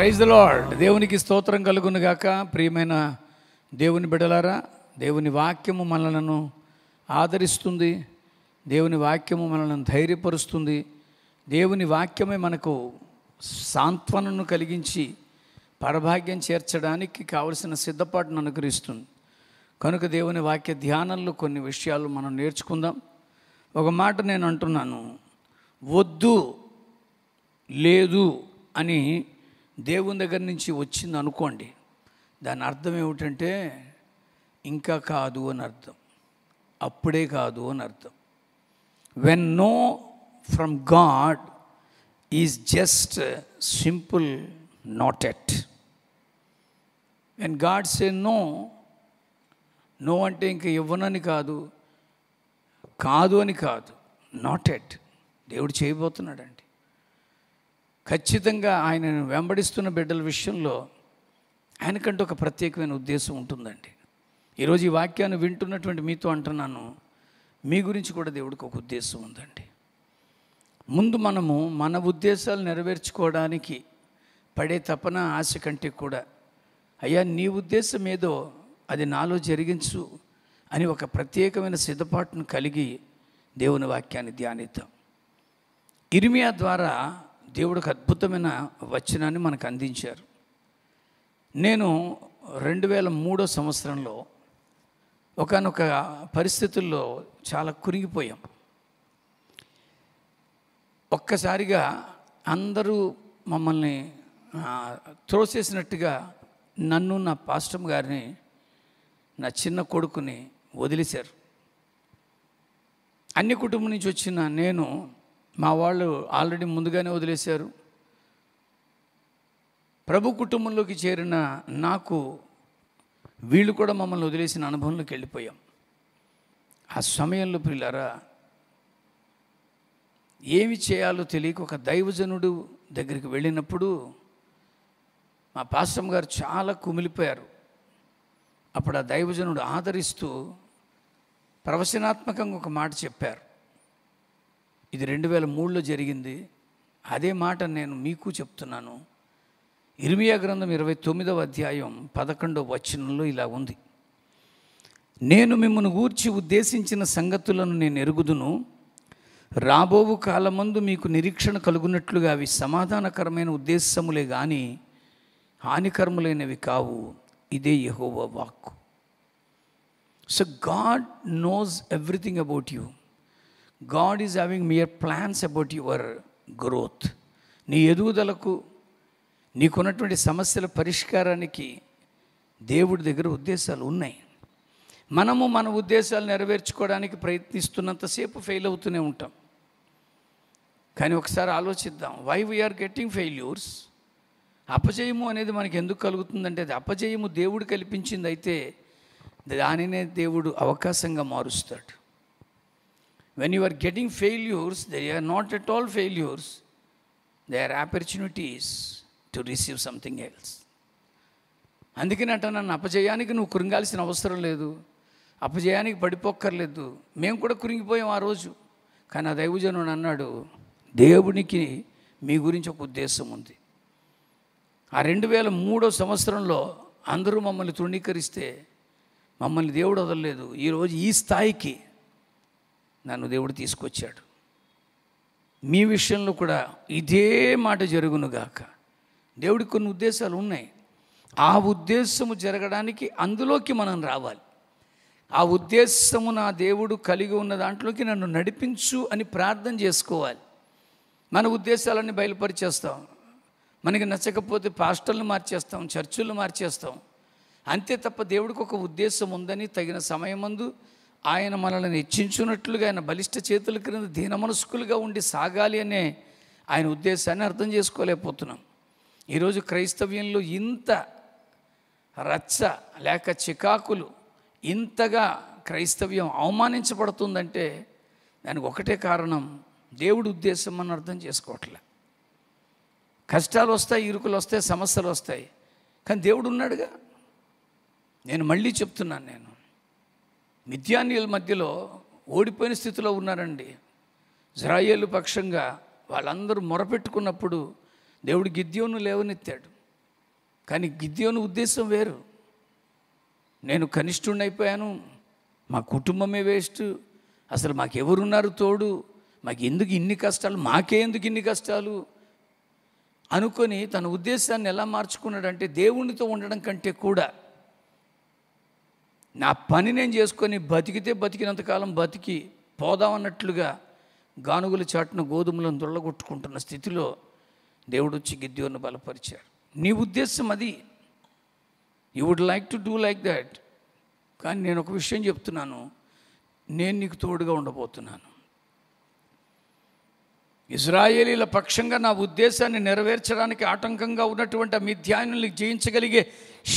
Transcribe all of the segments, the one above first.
Praise the lord. దేవునికి స్తోత్రం కలుగును గాక. ప్రియమైన దేవుని బిడ్డలారా, దేవుని వాక్యము మనలను ఆదరిస్తుంది, దేవుని వాక్యము మనలను ధైర్యపరుస్తుంది, దేవుని వాక్యమే మనకు సాంత్వనను కలిగించి పరభాగ్యం చేర్చడానికి కావలసిన సిద్ధపాటును అనుగ్రహిస్తుంది. కనుక దేవుని వాక్య ధ్యానంలో కొన్ని విషయాలు మనం నేర్చుకుందాం. ఒక మాట నేను అంటున్నాను, వద్దు లేదు అని దేవుని దగ్గర నుంచి వచ్చింది అనుకోండి, దాని అర్థం ఏమిటంటే ఇంకా కాదు అని అర్థం, అప్పుడే కాదు అని అర్థం. When no from God is just simple not yet. When God say no, no అంటే ఇంకా ఇవ్వనని కాదు, కాదు అని కాదు, నాట్ ఎట్. దేవుడు చేయబోతున్నాడండి. ఖచ్చితంగా ఆయనను వెంబడిస్తున్న బిడ్డల విషయంలో ఆయనకంటూ ఒక ప్రత్యేకమైన ఉద్దేశం ఉంటుందండి. ఈరోజు ఈ వాక్యాన్ని వింటున్నటువంటి మీతో అంటున్నాను, మీ గురించి కూడా దేవుడికి ఒక ఉద్దేశం ఉందండి. ముందు మనము మన ఉద్దేశాలు నెరవేర్చుకోవడానికి పడే తపన, ఆశ కంటే కూడా అయ్యా నీ ఉద్దేశం ఏదో అది నాలో జరిగించు అని ఒక ప్రత్యేకమైన సిద్ధపాటును కలిగి దేవుని వాక్యాన్ని ధ్యానిద్దాం. ఇర్మియా ద్వారా దేవుడు ఒక అద్భుతమైన వచనాన్ని మనకు అందించారు. నేను 2003 సంవత్సరంలో ఒకానొక పరిస్థితుల్లో చాలా కురిగిపోయాం. ఒక్కసారిగా అందరూ మమ్మల్ని త్రోసేసినట్టుగా నన్ను, నా పాస్టర్ గారిని, నా చిన్న కొడుకుని వదిలేశారు. అన్ని కుటుంబం నుంచి వచ్చిన నేను, మా వాళ్ళు ఆల్రెడీ ముందుగానే వదిలేశారు. ప్రభు కుటుంబంలోకి చేరిన నాకు వీళ్ళు కూడా మమ్మల్ని వదిలేసిన అనుభవంలోకి వెళ్ళిపోయాం. ఆ సమయంలో ప్రియులారా, ఏమి చేయాలో తెలియక ఒక దైవజనుడు దగ్గరికి వెళ్ళినప్పుడు మా పాస్టర్ గారు చాలా కుమిలిపోయారు. అప్పుడు ఆ దైవజనుడు ఆదరిస్తూ ప్రవచనాత్మకంగా ఒక మాట చెప్పారు. ఇది 2003లో జరిగింది. అదే మాట నేను మీకు చెప్తున్నాను. ఇర్మియా గ్రంథం 29వ అధ్యాయం 11వ వచనంలో ఇలా ఉంది, నేను మిమ్మల్ని గూర్చి ఉద్దేశించిన సంగతులను నేను ఎరుగుదును, రాబోవు కాలమందు మీకు నిరీక్షణ కలుగునట్లుగా అవి సమాధానకరమైన ఉద్దేశములే కానీ హానికరములైనవి కావు. ఇదే యెహోవా వాక్కు. So God knows everything about you. God is having mere plans about your growth. నీ ఎదుగుదలకు, నీకున్నటువంటి సమస్యల పరిష్కారానికి దేవుడి దగ్గర ఉద్దేశాలు ఉన్నాయి. మనము మన ఉద్దేశాలు నెరవేర్చుకోవడానికి ప్రయత్నిస్తున్నంతసేపు ఫెయిల్ అవుతూనే ఉంటాం. కానీ ఒకసారి ఆలోచిద్దాం, వై వీఆర్ గెట్టింగ్ ఫెయిల్యూర్స్. అపజయము అనేది మనకి ఎందుకు కలుగుతుందంటే, అది అపజయము దేవుడు కల్పించింది అయితే దానినే దేవుడు అవకాశంగా మారుస్తాడు. When you are getting failures, they are not at all failures. They are opportunities to receive something else. అందుకని నన్ను అపజయానికి నువ్వు కృంగాల్సిన అవసరం లేదు, అపజయానికి పడిపోక్కర్లేదు. మేము కూడా కృంగిపోయాం ఆ రోజు. కానీ ఆ దైవజనుడు అన్నాడు, దేవునికి మీ గురించి ఒక ఉద్దేశం ఉంది. ఆ 2003 సంవత్సరంలో అందరూ మమ్మల్ని తృణీకరిస్తే మమ్మల్ని దేవుడు వదలలేదు. ఈరోజు ఈ స్థాయికి నన్ను దేవుడు తీసుకొచ్చాడు. మీ విషయంలో కూడా ఇదే మాట జరుగునుగాక. దేవుడికి కొన్ని ఉద్దేశాలు ఉన్నాయి. ఆ ఉద్దేశము జరగడానికి అందులోకి మనం రావాలి. ఆ ఉద్దేశము నా దేవుడు కలిగి ఉన్న దాంట్లోకి నన్ను నడిపించు అని ప్రార్థన చేసుకోవాలి. మన ఉద్దేశాలన్నీ బయలుపరిచేస్తాం. మనకి నచ్చకపోతే పాస్టర్లు మార్చేస్తాం, చర్చిలు మార్చేస్తాం. అంతే తప్ప దేవుడికి ఒక ఉద్దేశం ఉందని తగిన సమయమందు ఆయన మనల్ని హెచ్చించున్నట్లుగా ఆయన బలిష్ట చేతుల క్రింద దీన మనస్కులుగా ఉండి సాగాలి అనే ఆయన ఉద్దేశాన్ని అర్థం చేసుకోలేకపోతున్నాం. ఈరోజు క్రైస్తవ్యంలో ఇంత రచ్చ లేక చికాకులు, ఇంతగా క్రైస్తవ్యం అవమానించబడుతుందంటే దానికి ఒకటే కారణం, దేవుడి ఉద్దేశం మనం అర్థం చేసుకోవట్లే. కష్టాలు వస్తాయి, ఇరుకులు వస్తాయి, సమస్యలు వస్తాయి, కానీ దేవుడు ఉన్నాడుగా. నేను మళ్ళీ చెప్తున్నాను, నేను మిద్యానీయుల మధ్యలో ఓడిపోయిన స్థితిలో ఉన్నారండి. ఇశ్రాయేలు పక్షంగా వాళ్ళందరూ మొరపెట్టుకున్నప్పుడు దేవుడు గిద్యోను లేవనెత్తాడు. కానీ గిద్యోను ఉద్దేశం వేరు. నేను కనిష్ఠుడిని అయిపోయాను, మా కుటుంబమే వేస్ట్, అసలు మాకెవరున్నారు తోడు, మాకు ఎందుకు ఇన్ని కష్టాలు, మాకే ఎందుకు ఇన్ని కష్టాలు అనుకొని తన ఉద్దేశాన్ని ఎలా మార్చుకున్నాడంటే, దేవునితో ఉండడం కంటే కూడా నా పని నేను చేసుకొని బతికితే బతికినంతకాలం బతికి పోదామన్నట్లుగా గానుగుల చాటున గోధుమలను దొల్లగొట్టుకుంటున్న స్థితిలో దేవుడు వచ్చి గిద్యోను బలపరిచాడు. నీ ఉద్దేశం అది, you would like to do like that. కానీ నేను ఒక విషయం చెప్తున్నాను, నేను నీకు తోడుగా ఉండబోతున్నాను. ఇశ్రాయేలీల పక్షంగా నా ఉద్దేశాన్ని నెరవేర్చడానికి ఆటంకంగా ఉన్నటువంటి ఆ మిథ్యానుల్ని జయించగలిగే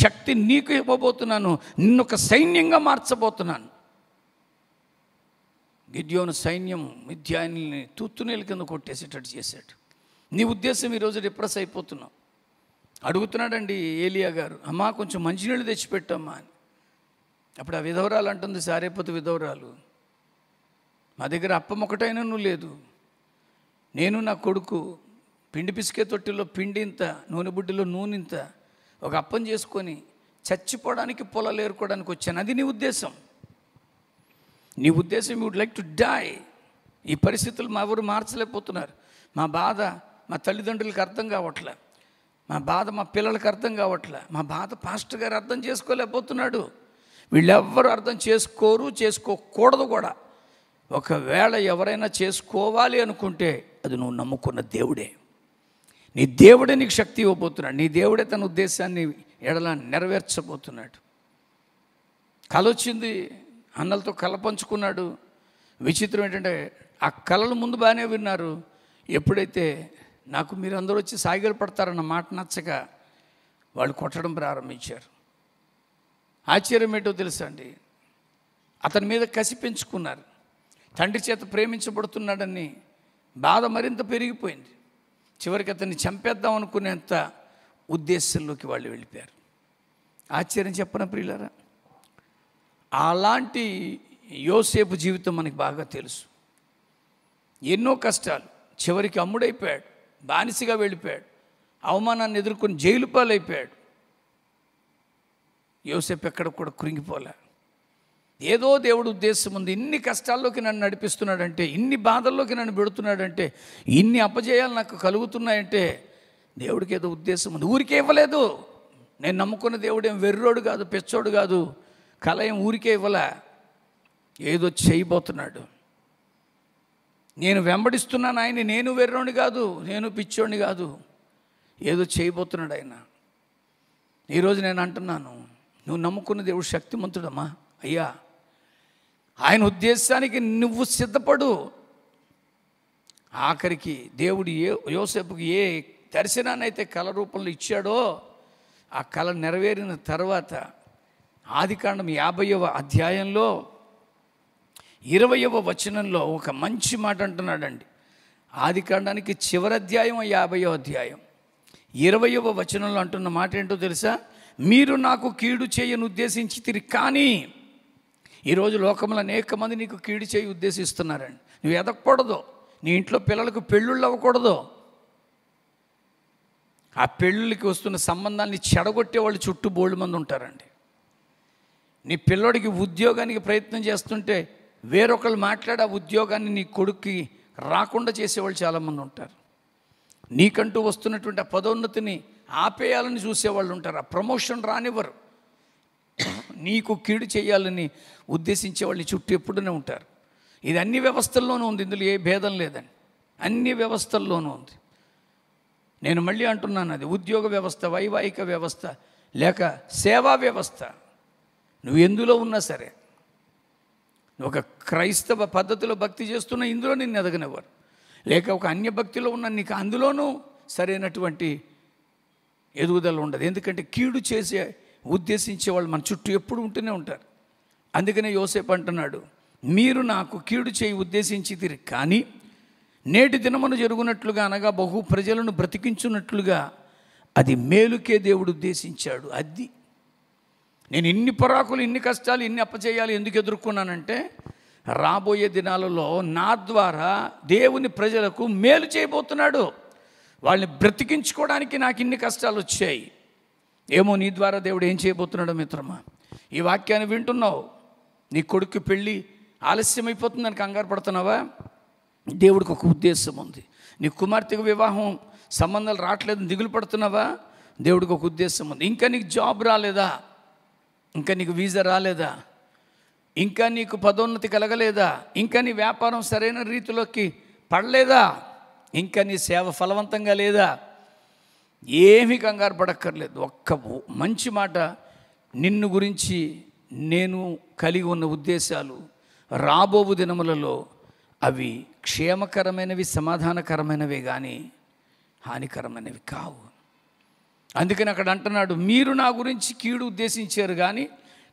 శక్తి నీకు ఇవ్వబోతున్నాను. నిన్ను ఒక సైన్యంగా మార్చబోతున్నాను. గిద్యోను సైన్యం మిథ్యానుల్ని తూత్తునీళ్ళ కింద కొట్టేసేటట్టు చేశాడు. నీ ఉద్దేశం ఈరోజు డిప్రెస్ అయిపోతున్నావు. అడుగుతున్నాడండి ఏలియా గారు, అమ్మా కొంచెం మంచినీళ్ళు తెచ్చిపెట్టమ్మా అని. అప్పుడు ఆ విధవరాలు అంటుంది, సారేపతి విధవరాలు, మా దగ్గర అప్పం ఒకటైనా లేదు, నేను నా కొడుకు పిండి పిసికే తొట్టిలో పిండి ఇంత, నూనె బుడ్డిలో నూనె ఇంత, ఒక అప్పం చేసుకొని చచ్చిపోవడానికి పొలాలు ఏరుకోవడానికి వచ్చాను. అది నీ ఉద్దేశం. నీ ఉద్దేశం you would like to die. ఈ పరిస్థితులు మా ఎవరు మార్చలేకపోతున్నారు. మా బాధ మా తల్లిదండ్రులకు అర్థం కావట్లే, మా బాధ మా పిల్లలకు అర్థం కావట్లే, మా బాధ పాస్టర్ గారు అర్థం చేసుకోలేకపోతున్నాడు. వీళ్ళెవ్వరూ అర్థం చేసుకోరు, చేసుకోకూడదు కూడా. ఒకవేళ ఎవరైనా చేసుకోవాలి అనుకుంటే అది నువ్వు నమ్ముకున్న దేవుడే. నీ దేవుడే నీకు శక్తి ఇవ్వబోతున్నాడు. నీ దేవుడే తన ఉద్దేశాన్ని ఎడల నెరవేర్చబోతున్నాడు. కల వచ్చింది, అన్నలతో కల పంచుకున్నాడు. విచిత్రం ఏంటంటే ఆ కళలు ముందు బాగానే విన్నారు. ఎప్పుడైతే నాకు మీరందరూ వచ్చి సాగిలు పడతారన్న మాట నచ్చక వాళ్ళు కొట్టడం ప్రారంభించారు. ఆశ్చర్యం ఏంటో తెలుసా అండి, అతని మీద కసి పెంచుకున్నారు. తండ్రి చేత ప్రేమించబడుతున్నాడని బాధ మరింత పెరిగిపోయింది. చివరికి అతన్ని చంపేద్దాం అనుకునేంత ఉద్దేశంలోకి వాళ్ళు వెళ్ళిపోయారు. ఆశ్చర్యం చెప్పన ప్రియులారా, అలాంటి యోసేపు జీవితం మనకి బాగా తెలుసు. ఎన్నో కష్టాలు, చివరికి అమ్ముడైపోయాడు, బానిసగా వెళ్ళిపోయాడు, అవమానాన్ని ఎదుర్కొని జైలు పాలైపోయాడు. యోసేపు ఎక్కడ కూడా కృంగిపోలే. ఏదో దేవుడు ఉద్దేశం ఉంది, ఇన్ని కష్టాల్లోకి నన్ను నడిపిస్తున్నాడంటే, ఇన్ని బాధల్లోకి నన్ను పెడుతున్నాడంటే, ఇన్ని అపజయాలు నాకు కలుగుతున్నాయంటే దేవుడికి ఏదో ఉద్దేశం ఉంది. ఊరికే ఇవ్వలేదు. నేను నమ్ముకున్న దేవుడు ఏం వెర్రోడు కాదు, పెచ్చోడు కాదు, కల ఏం ఊరికే ఇవ్వలే, ఏదో చేయబోతున్నాడు. నేను వెంబడిస్తున్నాను ఆయన, నేను వెర్రోని కాదు, నేను పిచ్చోడిని కాదు, ఏదో చేయబోతున్నాడు ఆయన. ఈరోజు నేను అంటున్నాను, నువ్వు నమ్ముకున్న దేవుడు శక్తిమంతుడమ్మా. అయ్యా, ఆయన ఉద్దేశానికి నువ్వు సిద్ధపడు. ఆఖరికి దేవుడు యోసేపుకి ఏ దర్శనాన్ని అయితే కళ రూపంలో ఇచ్చాడో ఆ కళ నెరవేరిన తర్వాత ఆదికాండం 50వ అధ్యాయంలో 20వ వచనంలో ఒక మంచి మాట అంటున్నాడండి. ఆదికాండానికి చివరి అధ్యాయం 50వ అధ్యాయం 20వ వచనంలో అంటున్న మాట ఏంటో తెలుసా? మీరు నాకు కీడు చేయను ఉద్దేశించితిరి, కానీ ఈరోజు లోకంలో అనేక మంది నీకు కీడు చేయి ఉద్దేశిస్తున్నారండి. నువ్వు ఎదగకూడదు, నీ ఇంట్లో పిల్లలకు పెళ్ళిళ్ళు అవ్వకూడదు. ఆ పెళ్ళిళ్ళకి వస్తున్న సంబంధాన్ని చెడగొట్టే వాళ్ళు చుట్టూ బోల్డ్ మంది ఉంటారండి. నీ పిల్లోడికి ఉద్యోగానికి ప్రయత్నం చేస్తుంటే వేరొకళ్ళు మాట్లాడి ఆ ఉద్యోగాన్ని నీ కొడుక్కి రాకుండా చేసేవాళ్ళు చాలామంది ఉంటారు. నీకంటూ వస్తున్నటువంటి ఆ పదోన్నతిని ఆపేయాలని చూసేవాళ్ళు ఉంటారు. ఆ ప్రమోషన్ రానివ్వరు. నీకు కీడు చేయాలని ఉద్దేశించే వాళ్ళని చుట్టూ ఎప్పుడూనే ఉంటారు. ఇది అన్ని వ్యవస్థల్లోనూ ఉంది, ఇందులో ఏ భేదం లేదండి, అన్ని వ్యవస్థల్లోనూ ఉంది. నేను మళ్ళీ అంటున్నాను, అది ఉద్యోగ వ్యవస్థ, వైవాహిక వ్యవస్థ, లేక సేవా వ్యవస్థ, నువ్వు ఎందులో ఉన్నా సరే, ఒక క్రైస్తవ పద్ధతిలో భక్తి చేస్తున్నా ఇందులో నిన్ను ఎదగనివ్వరు. లేక ఒక అన్య భక్తిలో ఉన్న నీకు అందులోనూ సరైనటువంటి ఎదుగుదల ఉండదు. ఎందుకంటే కీడు చేసే ఉద్దేశించే వాళ్ళు మన చుట్టూ ఎప్పుడు ఉంటూనే ఉంటారు. అందుకనే యోసేపు అంటున్నాడు, మీరు నాకు కీడు చేయి ఉద్దేశించితిరి, కానీ నేటి దినమును జరుగునట్లుగా, అనగా బహు ప్రజలను బ్రతికించున్నట్లుగా అది మేలుకే దేవుడు ఉద్దేశించాడు. అది నేను ఇన్ని పరాకులు, ఇన్ని కష్టాలు, ఇన్ని అప్పచేయాలి ఎందుకు ఎదుర్కొన్నానంటే, రాబోయే దినాలలో నా ద్వారా దేవుని ప్రజలకు మేలు చేయబోతున్నాడు. వాళ్ళని బ్రతికించుకోవడానికి నాకు ఇన్ని కష్టాలు వచ్చాయి. ఏమో నీ ద్వారా దేవుడు ఏం చేయబోతున్నాడో మిత్రమా. ఈ వాక్యాన్ని వింటున్నావు, నీ కొడుకు పెళ్ళి ఆలస్యమైపోతుందని కంగారు పడుతున్నావా? దేవుడికి ఒక ఉద్దేశం ఉంది. నీ కుమార్తెకు వివాహం సంబంధాలు రావట్లేదు దిగులు పడుతున్నావా? దేవుడికి ఒక ఉద్దేశం ఉంది. ఇంకా నీకు జాబ్ రాలేదా? ఇంకా నీకు వీసా రాలేదా? ఇంకా నీకు పదోన్నతి కలగలేదా? ఇంకా నీ వ్యాపారం సరైన రీతిలోకి పడలేదా? ఇంకా నీ సేవ ఫలవంతంగా లేదా? ఏమీ కంగారు పడక్కర్లేదు. ఒక్క మంచి మాట, నిన్ను గురించి నేను కలిగి ఉన్న ఉద్దేశాలు రాబోవు దినములలో అవి క్షేమకరమైనవి, సమాధానకరమైనవే కానీ హానికరమైనవి కావు. అందుకని అక్కడ అంటున్నాడు, మీరు నా గురించి కీడు ఉద్దేశించారు కానీ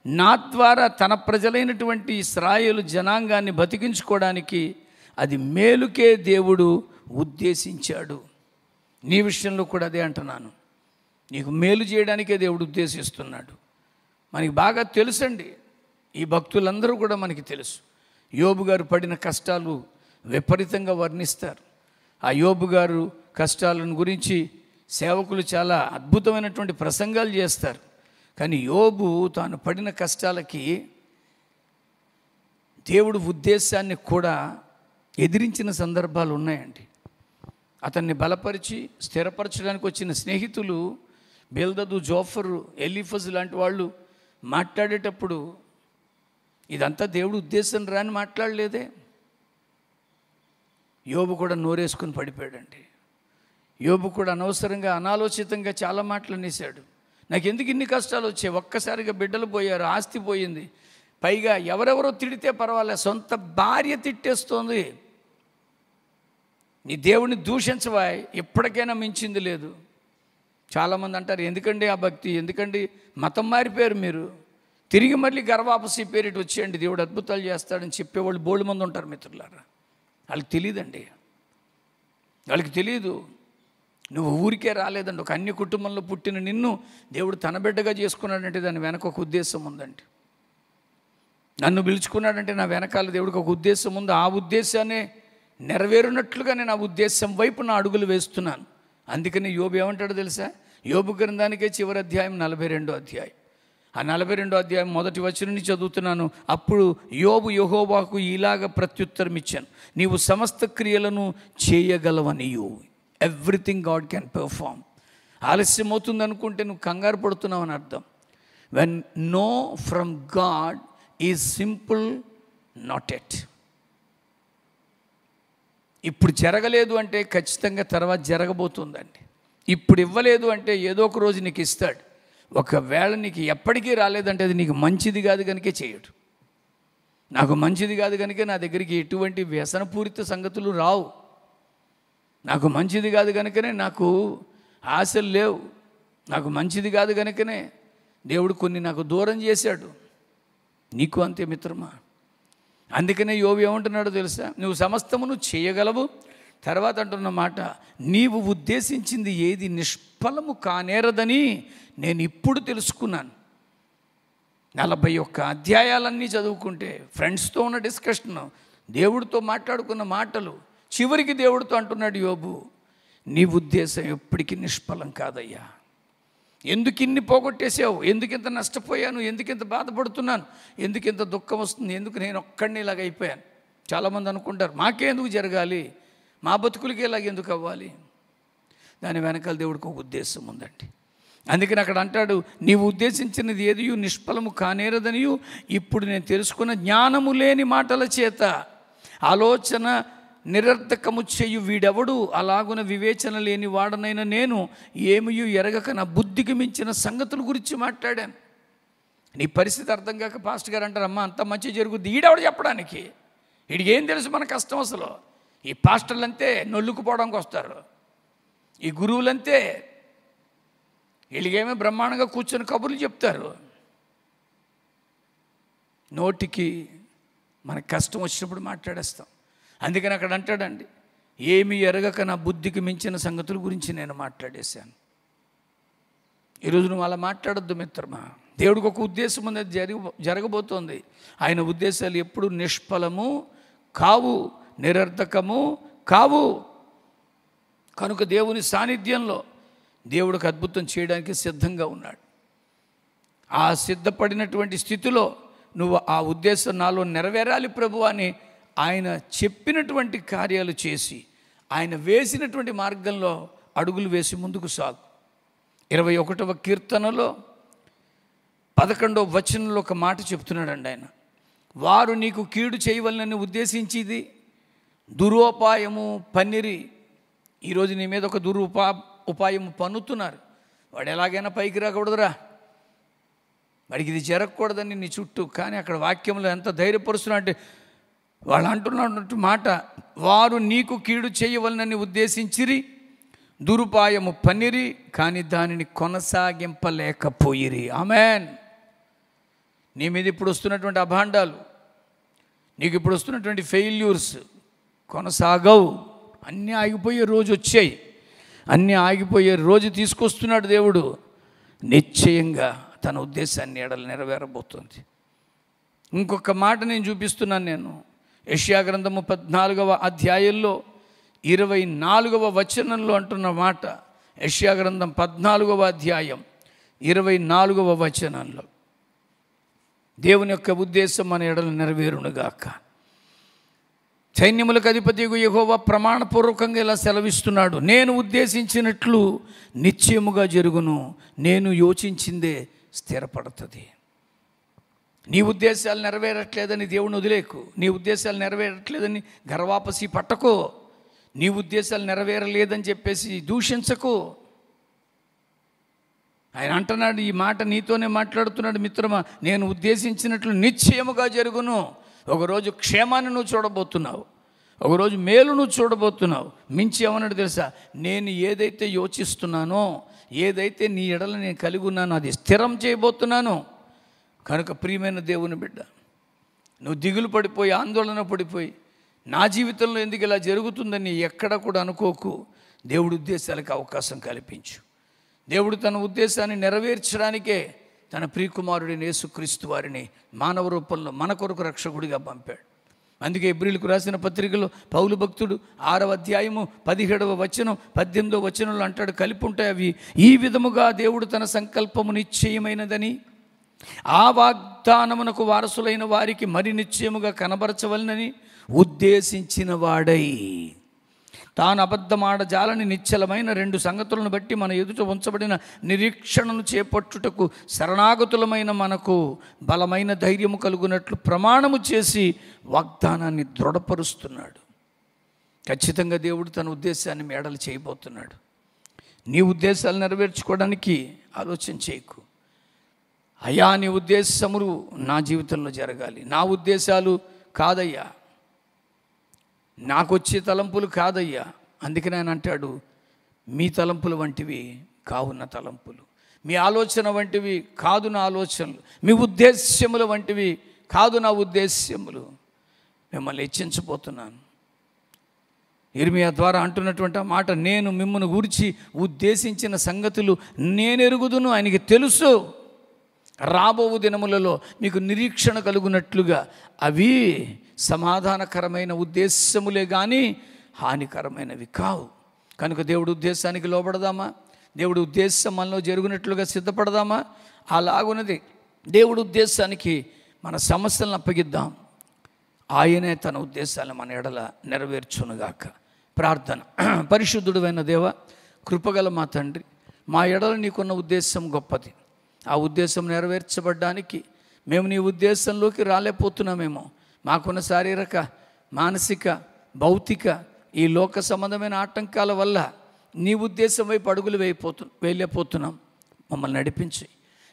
నా ద్వారా తన ప్రజలైనటువంటి ఇశ్రాయేలు జనాంగాన్ని బతికించుకోవడానికి అది మేలుకే దేవుడు ఉద్దేశించాడు. నీ విషయంలో కూడా అదే అంటున్నాను. నీకు మేలు చేయడానికే దేవుడు ఉద్దేశిస్తున్నాడు. మనకి బాగా తెలుసండి, ఈ భక్తులందరూ కూడా మనకి తెలుసు. యోబు గారు పడిన కష్టాలు విపరీతంగా వర్ణిస్తారు. ఆ యోబు గారు కష్టాలను గురించి సేవకులు చాలా అద్భుతమైనటువంటి ప్రసంగాలు చేస్తారు. కానీ యోబు తాను పడిన కష్టాలకి దేవుడు ఉద్దేశాన్ని కూడా ఎదిరించిన సందర్భాలు ఉన్నాయండి. అతన్ని బలపరిచి స్థిరపరచడానికి వచ్చిన స్నేహితులు బెల్దదు, జోఫరు, ఎలీఫజ్ లాంటి వాళ్ళు మాట్లాడేటప్పుడు ఇదంతా దేవుడు ఉద్దేశం రాని మాట్లాడలేదే. యోబు కూడా నోరేసుకుని పడిపోయాడండి. యోబు కూడా అనవసరంగా అనాలోచితంగా చాలా మాటలు అనేశాడు. నాకు ఎందుకు ఇన్ని కష్టాలు వచ్చాయి? ఒక్కసారిగా బిడ్డలు పోయారు, ఆస్తి పోయింది, పైగా ఎవరెవరో తిడితే పర్వాలేదు, సొంత భార్య తిట్టేస్తోంది. నీ దేవుడిని దూషించవా, ఎప్పటికైనా మించింది లేదు. చాలామంది అంటారు, ఎందుకండి ఆ భక్తి, ఎందుకండి మతం మారిపోయారు మీరు, తిరిగి మళ్ళీ గర్వాపసి పేరిటి వచ్చేయండి, దేవుడు అద్భుతాలు చేస్తాడని చెప్పేవాళ్ళు బోల్డ్ మంది ఉంటారు మిత్రులారా. వాళ్ళకి తెలియదండి, వాళ్ళకి తెలియదు. నువ్వు ఊరికే రాలేదండి. ఒక అన్య కుటుంబంలో పుట్టిన నిన్ను దేవుడు తన బిడ్డగా చేసుకున్నాడంటే దాని వెనక ఒక ఉద్దేశం ఉందండి. నన్ను పిలుచుకున్నాడంటే నా వెనకాల దేవుడికి ఒక ఉద్దేశం ఉంది. ఆ ఉద్దేశాన్ని నెరవేరునట్లుగా నేను ఆ ఉద్దేశం వైపు నా అడుగులు వేస్తున్నాను. అందుకని యోబు ఏమంటాడో తెలుసా? యోబు గ్రంథానికే చివరి అధ్యాయం 42వ అధ్యాయం. ఆ 42వ అధ్యాయం మొదటి వచనం నుంచి చదువుతున్నాను. అప్పుడు యోబు యెహోవాకు ఇలాగ ప్రత్యుత్తరం ఇచ్చాను, నీవు సమస్త క్రియలను చేయగలవనియు. Everything God can perform. ఆలస్యం అవుతుంది అనుకుంటే నువ్వు కంగారు పడుతున్నావు అని అర్థం. When no from God is simple, not yet. ఇప్పుడు జరగలేదు అంటే ఖచ్చితంగా తర్వాత జరగబోతుందండి. ఇప్పుడు ఇవ్వలేదు అంటే ఏదో ఒక రోజు నీకు ఇస్తాడు. ఒకవేళ నీకు ఎప్పటికీ రాలేదంటే అది నీకు మంచిది కాదు కనుకే చేయడు. నాకు మంచిది కాదు కనుక నా దగ్గరికి ఎటువంటి వ్యసనపూరిత సంగతులు రావు. నాకు మంచిది కాదు కనుకనే నాకు ఆశలు లేవు. నాకు మంచిది కాదు కనుకనే దేవుడు కొన్ని నాకు దూరం చేశాడు. నీకు అంతే మిత్రమా. అందుకనే యోబు ఏమంటున్నాడో తెలుసా? నువ్వు సమస్తమును చేయగలవు. తర్వాత అంటున్న మాట, నీవు ఉద్దేశించింది ఏది నిష్ఫలము కానేరదని నేను ఇప్పుడు తెలుసుకున్నాను. 41 అధ్యాయాలన్నీ చదువుకుంటే, ఫ్రెండ్స్తో ఉన్న డిస్కషన్, దేవుడితో మాట్లాడుకున్న మాటలు, చివరికి దేవుడితో అంటున్నాడు యోబు, నీ ఉద్దేశం ఎప్పటికీ నిష్ఫలం కాదయ్యా. ఎందుకు ఇన్ని పోగొట్టేసావు? ఎందుకింత నష్టపోయాను? ఎందుకింత బాధపడుతున్నాను? ఎందుకింత దుఃఖం వస్తుంది? ఎందుకు నేను ఒక్కడిని ఇలాగ అయిపోయాను? చాలామంది అనుకుంటారు, మాకే ఎందుకు జరగాలి, మా బతుకులకి ఇలాగ ఎందుకు అవ్వాలి? దాని వెనకాల దేవుడికి ఒక ఉద్దేశం ఉందండి. అందుకని అక్కడ అంటాడు, నీవు ఉద్దేశించినది ఏదియు నిష్ఫలము కానేరదనియు ఇప్పుడు నేను తెలుసుకున్న జ్ఞానము లేని మాటల చేత ఆలోచన నిరర్ధకము చెయ్యు వీడెవడు, అలాగున వివేచన లేని వాడనైనా నేను ఏమియు ఎరగక నా బుద్ధికి మించిన సంగతుల గురించి మాట్లాడాను. నీ పరిస్థితి అర్థం కాక పాస్టర్ గారు అంటారు, అమ్మ అంత మంచి జరుగుద్ది, ఈడెవడు చెప్పడానికి, వీడికి ఏం తెలుసు మన కష్టం అసలు. ఈ పాస్టర్లంతే నొల్లుకుపోవడానికి వస్తారు, ఈ గురువులంతే వీళ్ళకేమో బ్రహ్మాండంగా కూర్చొని కబుర్లు చెప్తారు. నోటికి మనకు కష్టం వచ్చినప్పుడు మాట్లాడేస్తాం. అందుకని అక్కడ అంటాడండి, ఏమి ఎరగక నా బుద్ధికి మించిన సంగతుల గురించి నేను మాట్లాడేశాను. ఈరోజు నువ్వు అలా మాట్లాడొద్దు మిత్రమా. దేవుడికి ఒక ఉద్దేశం ఉంది, జరగబోతోంది. ఆయన ఉద్దేశాలు ఎప్పుడు నిష్ఫలము కావు, నిరర్ధకము కావు. కనుక దేవుని సాన్నిధ్యంలో దేవుడికి అద్భుతం చేయడానికి సిద్ధంగా ఉన్నాడు. ఆ సిద్ధపడినటువంటి స్థితిలో నువ్వు ఆ ఉద్దేశం నాలో నెరవేరాలి ప్రభు అని ఆయన చెప్పినటువంటి కార్యాలు చేసి ఆయన వేసినటువంటి మార్గంలో అడుగులు వేసి ముందుకు సాగు. 21వ కీర్తనలో 11వ వచనంలో ఒక మాట చెప్తున్నాడండి ఆయన. వారు నీకు కీడు చేయవలనని ఉద్దేశించిది దురోపాయము పన్నిరి. ఈరోజు నీ మీద ఒక ఉపాయము పన్నుతున్నారు. వాడు ఎలాగైనా పైకి రాకూడదురా, వాడికి ఇది జరగకూడదని నీ చుట్టూ. కానీ అక్కడ వాక్యంలో ఎంత ధైర్యపరుస్తున్నా అంటే వాళ్ళు అంటున్నట్టు మాట, వారు నీకు కీడు చేయవలనని ఉద్దేశించిరి దురుపాయము పన్నిరి కానీ దానిని కొనసాగింపలేకపోయిరి. ఆమెన్. నీ మీద ఇప్పుడు వస్తున్నటువంటి అభాండాలు, నీకు ఇప్పుడు వస్తున్నటువంటి ఫెయిల్యూర్స్ కొనసాగవు. అన్నీ ఆగిపోయే రోజు వచ్చాయి. అన్నీ ఆగిపోయే రోజు తీసుకొస్తున్నాడు దేవుడు. నిశ్చయంగా తన ఉద్దేశాన్ని ఎడల నెరవేరబోతుంది. ఇంకొక మాట నేను చూపిస్తున్నాను. నేను యెషయా గ్రంథము 14వ అధ్యాయంలో 24వ వచనంలో అంటున్న మాట. యెషయా గ్రంథం 14వ అధ్యాయం 24వ వచనంలో దేవుని యొక్క ఉద్దేశం మన ఎడల నెరవేరునుగాక. సైన్యములకు అధిపతియగు యెహోవా ప్రమాణపూర్వకంగా ఇలా సెలవిస్తున్నాడు, నేను ఉద్దేశించినట్లు నిశ్చయముగా జరుగును, నేను యోచించిందే స్థిరపడుతుంది. నీ ఉద్దేశాలు నెరవేరట్లేదని దేవుని వదిలేకు. నీ ఉద్దేశాలు నెరవేరట్లేదని గర్వాపసి పట్టకో. నీ ఉద్దేశాలు నెరవేరలేదని చెప్పేసి దూషించకు. ఆయన అంటున్నాడు, ఈ మాట నీతోనే మాట్లాడుతున్నాడు మిత్రమా, నేను ఉద్దేశించినట్లు నిశ్చయముగా జరుగును. ఒకరోజు క్షేమాన్ని నువ్వు చూడబోతున్నావు, ఒకరోజు మేలు నువ్వు చూడబోతున్నావు. మించి ఏమన్నాడు తెలుసా, నేను ఏదైతే యోచిస్తున్నానో, ఏదైతే నీ ఎడల నేను కలిగి ఉన్నానో అది స్థిరం చేయబోతున్నాను. కనుక ప్రియమైన దేవుని బిడ్డ, నువ్వు దిగులు పడిపోయి ఆందోళన పడిపోయి నా జీవితంలో ఎందుకు ఇలా జరుగుతుందని ఎక్కడ కూడా అనుకోకు. దేవుడి ఉద్దేశాలకు అవకాశం కల్పించు. దేవుడు తన ఉద్దేశాన్ని నెరవేర్చడానికే తన ప్రియకుమారుడైన యేసుక్రీస్తు వారిని మానవ రూపంలో మన కొరకు రక్షకుడిగా పంపాడు. అందుకే హెబ్రీయులకు రాసిన పత్రికలో పౌలు భక్తుడు 6వ అధ్యాయము 17వ వచనం 18వ వచనంలో అంటాడు, కలిపి ఉంటాయి అవి, ఈ విధముగా దేవుడు తన సంకల్పము నిశ్చయమైనదని ఆ వాగ్దానమునకు వారసులైన వారికి మరి నిశ్చయముగా కనబరచవలనని ఉద్దేశించిన వాడై తాను అబద్ధమాడజాలని నిశ్చలమైన 2 సంగతులను బట్టి మన ఎదుట ఉంచబడిన నిరీక్షణను చేపట్టుటకు శరణాగతులమైన మనకు బలమైన ధైర్యము కలుగునట్లు ప్రమాణము చేసి వాగ్దానాన్ని దృఢపరుస్తున్నాడు. ఖచ్చితంగా దేవుడు తన ఉద్దేశాన్ని మేడలు చేయబోతున్నాడు. నీ ఉద్దేశాలు నెరవేర్చుకోవడానికి ఆలోచన చేయకు. అయ్యా నీ ఉద్దేశములు నా జీవితంలో జరగాలి, నా ఉద్దేశాలు కాదయ్యా, నాకు వచ్చే తలంపులు కాదయ్యా. అందుకని ఆయన అంటాడు, మీ తలంపులు వంటివి కావు నా తలంపులు, మీ ఆలోచన వంటివి కాదు నా ఆలోచనలు, మీ ఉద్దేశ్యముల వంటివి కాదు నా ఉద్దేశ్యములు. మిమ్మల్ని హెచ్చించబోతున్నాను. ఇర్మియా ద్వారా అంటున్నటువంటి ఆ మాట, నేను మిమ్మల్ని గురించి ఉద్దేశించిన సంగతులు నేను ఎరుగుదును, ఆయనకి తెలుసు. రాబో దినములలో మీకు నిరీక్షణ కలుగునట్లుగా అవి సమాధానకరమైన ఉద్దేశములే కానీ హానికరమైనవి కావు. కనుక దేవుడి ఉద్దేశానికి లోబడదామా? దేవుడి ఉద్దేశం మనలో జరుగునట్లుగా సిద్ధపడదామా? అలాగున్నది దేవుడి ఉద్దేశానికి మన సమస్యలను అప్పగిద్దాం. ఆయనే తన ఉద్దేశాలను మన ఎడల నెరవేర్చునుగాక. ప్రార్థన. పరిశుద్ధుడైన దేవ, కృపగల మా తండ్రి, మా ఎడల నీకున్న ఉద్దేశం గొప్పది. ఆ ఉద్దేశం నెరవేర్చబడ్డానికి మేము నీ ఉద్దేశంలోకి రాలేకపోతున్నామేమో. మాకున్న శారీరక, మానసిక, భౌతిక, ఈ లోక సంబంధమైన ఆటంకాల వల్ల నీ ఉద్దేశం వైపు అడుగులు వెళ్ళిపోతున్నాం. మమ్మల్ని నడిపించి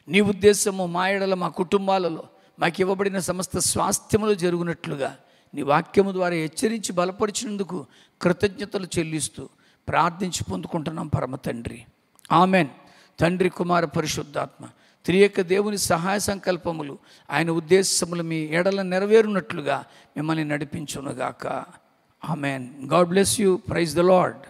నీ ఉద్దేశము మా ఎడల, మా కుటుంబాలలో మాకు ఇవ్వబడిన సమస్త స్వాస్థ్యములు జరుగునట్లుగా నీ వాక్యము ద్వారా హెచ్చరించి బలపరిచినందుకు కృతజ్ఞతలు చెల్లిస్తూ ప్రార్థించి పొందుకుంటున్నాం పరమ తండ్రి. ఆమెన్. తండ్రి, కుమార, పరిశుద్ధాత్మ త్రియేక దేవుని సహాయ సంకల్పములు, ఆయన ఉద్దేశములు మీ ఎడల నెరవేరునట్లుగా మిమ్మల్ని నడిపించునుగాక. Amen. God bless you. Praise the lord.